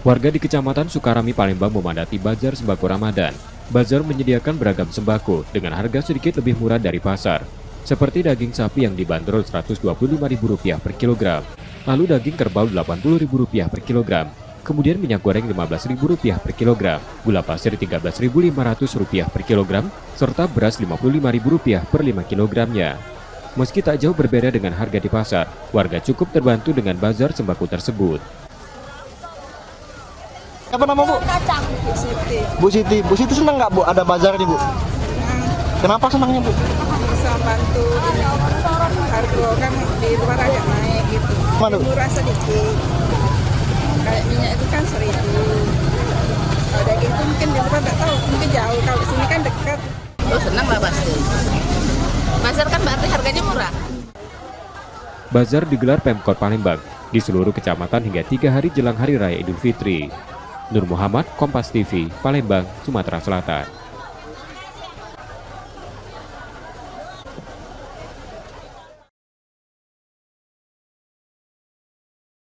Warga di Kecamatan Sukarami, Palembang memadati bazar sembako Ramadan. Bazar menyediakan beragam sembako dengan harga sedikit lebih murah dari pasar. Seperti daging sapi yang dibanderol Rp125.000 per kilogram, lalu daging kerbau Rp80.000 per kilogram, kemudian minyak goreng Rp15.000 per kilogram, gula pasir Rp13.500 per kilogram, serta beras Rp55.000 per 5 kilogramnya. Meski tak jauh berbeda dengan harga di pasar, warga cukup terbantu dengan bazar sembako tersebut. Apa nama Bu? Kacang. Bu Siti. Bu Siti. Bu Siti senang nggak Bu ada bazar ini Bu? Kenapa senangnya Bu? Bisa bantu harga kan di luar agak naik gitu. Mana, Bu? Murah sedikit. Kayak minyak itu kan 1.000. Kalau daging itu mungkin di luar nggak tahu, mungkin jauh. Kalau di sini kan dekat. Oh senang lah pasti. Bazar kan berarti harganya murah. Bazar digelar Pemkot Palembang di seluruh kecamatan hingga 3 hari jelang Hari Raya Idul Fitri. Nur Muhammad, Kompas TV, Palembang, Sumatera Selatan.